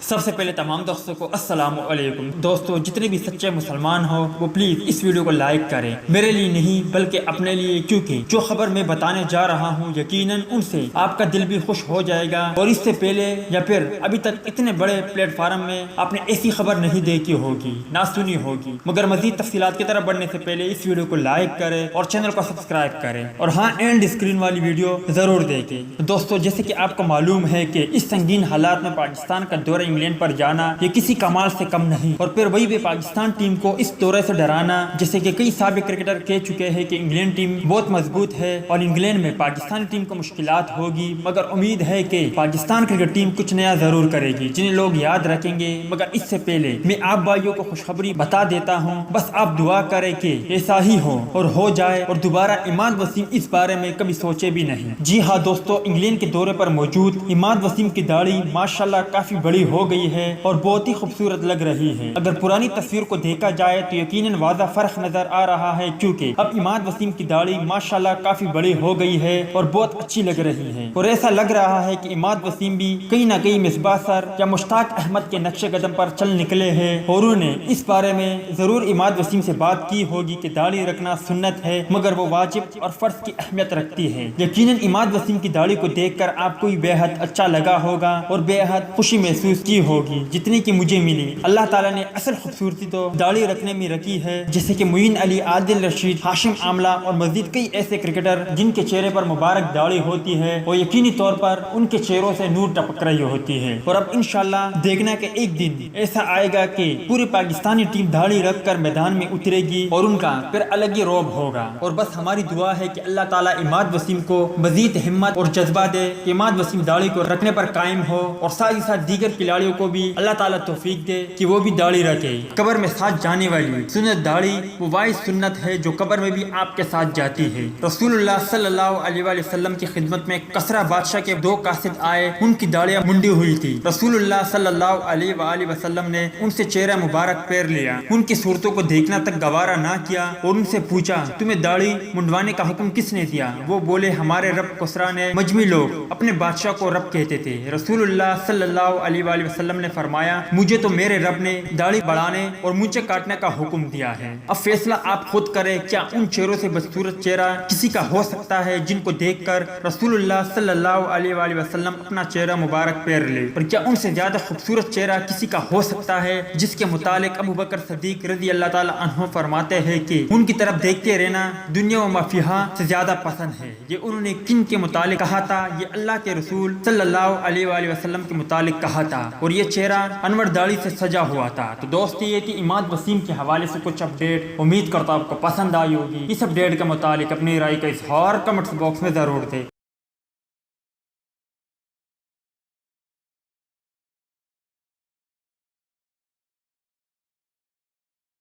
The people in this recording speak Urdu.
سب سے پہلے تمام دوستوں کو السلام علیکم۔ دوستوں جتنے بھی سچے مسلمان ہو وہ پلیز اس ویڈیو کو لائک کریں، میرے لیے نہیں بلکہ اپنے لیے، کیونکہ جو خبر میں بتانے جا رہا ہوں یقیناً ان سے آپ کا دل بھی خوش ہو جائے گا، اور اس سے پہلے یا پھر ابھی تک اتنے بڑے پلیٹ فارم میں آپ نے ایسی خبر نہیں دیکھی ہوگی، نہ سنی ہوگی۔ مگر مزید تفصیلات کی طرف بڑھنے سے پہلے اس ویڈیو کو لائک کریں اور چینل کو سبسکرائب کریں، اور ہاں اینڈ اسکرین والی ویڈیو ضرور دیکھیں۔ دوستوں جیسے کہ آپ کو معلوم ہے کہ اس سنگین حالات میں پاکستان کا دورہ انگلینڈ پر جانا یہ کسی کمال سے کم نہیں، اور پھر وہی بھی پاکستان ٹیم کو اس دورے سے ڈرانا، جیسے کہ کئی سابق کرکٹر کہہ چکے ہیں کہ انگلینڈ ٹیم بہت مضبوط ہے اور انگلینڈ میں پاکستانی ٹیم کو مشکلات ہوگی، مگر امید ہے کہ پاکستان کرکٹ ٹیم کچھ نیا ضرور کرے گی جنہیں لوگ یاد رکھیں گے۔ مگر اس سے پہلے میں آپ بھائیوں کو خوشخبری بتا دیتا ہوں، بس آپ دعا کریں کہ ایسا ہی ہو اور ہو جائے، اور دوبارہ عماد وسیم اس بارے میں کبھی سوچے بھی نہیں۔ جی ہاں دوستو، انگلینڈ کے دورے پر موجود عماد وسیم کی داڑھی ماشاءاللہ کافی بڑی ہو گئی ہے اور بہت ہی خوبصورت لگ رہی ہے۔ اگر پرانی تصویر کو دیکھا جائے تو یقیناً واضح فرق نظر آ رہا ہے، کیونکہ اب عماد وسیم کی داڑھی ماشاءاللہ کافی بڑی ہو گئی ہے اور بہت اچھی لگ رہی ہے، اور ایسا لگ رہا ہے کہ عماد وسیم بھی کہیں نہ کہیں مصباح سر یا مشتاق احمد کے نقش قدم پر چل نکلے ہیں، اور انہوں نے اس بارے میں ضرور عماد وسیم سے بات کی ہوگی کہ داڑھی رکھنا سنت ہے مگر وہ واجب اور فرض کی اہمیت رکھتی ہے۔ یقیناً عماد وسیم کی داڑھی کو دیکھ کر آپ کو بے حد اچھا لگا ہوگا اور بے حد خوشی محسوس کی ہوگی جتنی کہ مجھے ملی۔ اللہ تعالیٰ نے اصل خوبصورتی تو داڑھی رکھنے میں رکھی ہے، جیسے کہ معین علی، عادل رشید، ہاشم آملہ اور مزید کئی ایسے کرکٹر جن کے چہرے پر مبارک داڑھی ہوتی ہے اور یقینی طور پر ان کے چہروں سے نور ٹپک رہی ہوتی ہے، اور اب انشاءاللہ دیکھنا کہ ایک دن ایسا آئے گا کہ پوری پاکستانی ٹیم داڑھی رکھ کر میدان میں اترے گی اور ان کا پھر الگ ہی روب ہوگا۔ اور بس ہماری دعا ہے کہ اللہ تعالیٰ عماد وسیم کو مزید ہمت اور جذبہ دے کہ عماد وسیم داڑھی کو رکھنے پر قائم ہو، اور ساتھ ہی ساتھ دیگر کھلاڑیوں کو بھی اللہ تعالیٰ توفیق دے کہ وہ بھی داڑھی رکھے۔ قبر میں ساتھ جانے والی سنت داڑھی وہ واحد سنت ہے جو قبر میں بھی آپ کے ساتھ جاتی ہے۔ رسول اللہ صلی اللہ علیہ وآلہ وسلم کی خدمت میں کسرا بادشاہ کے دو قاصد آئے، ان کی داڑیاں منڈی ہوئی تھی۔ رسول اللہ صلی اللہ علیہ وآلہ وسلم نے ان سے چہرہ مبارک پھیر لیا، ان کی صورتوں کو دیکھنا تک گوارا نہ کیا، اور ان سے پوچھا تمہیں داڑھی منڈوانے کا حکم کس نے دیا؟ وہ بولے ہمارے رب کسرا نے۔ مجمی لوگ اپنے بادشاہ کو رب کہتے تھے۔ رسول اللہ صلی اللہ علیہ وآلہ وسلم نے فرمایا مجھے تو میرے رب نے داڑھی بڑھانے اور مونچھیں کاٹنے کا حکم دیا ہے، اب فیصلہ آپ خود کریں، کیا ان چہروں سے بدصورت چہرہ کسی کا ہو سکتا ہے جن کو دیکھ کر رسول اللہ صلی اللہ علیہ وآلہ وسلم اپنا چہرہ مبارک پھیر لے؟ اور کیا ان سے زیادہ خوبصورت چہرہ کسی کا ہو سکتا ہے جس کے متعلق ابو بکر صدیق رضی اللہ تعالی عنہ فرماتے ہیں کہ ان کی طرف دیکھتے رہنا دنیا و ما فیہا سے زیادہ پسند ہے۔ یہ انہوں نے کن کے متعلق کہا تھا؟ یہ اللہ کے رسول صلی اللہ علیہ وآلہ وسلم کے متعلق کہا تھا، اور یہ چہرہ انور داڑھی سے سجا ہوا تھا۔ تو دوست یہ تھی عماد وسیم کے حوالے سے کچھ اپڈیٹ، امید کرتا ہوں آپ کو پسند آئی ہوگی۔ اس اپڈیٹ کے متعلق اپنی رائے کا اظہار کمنٹس باکس میں ضرور دیں۔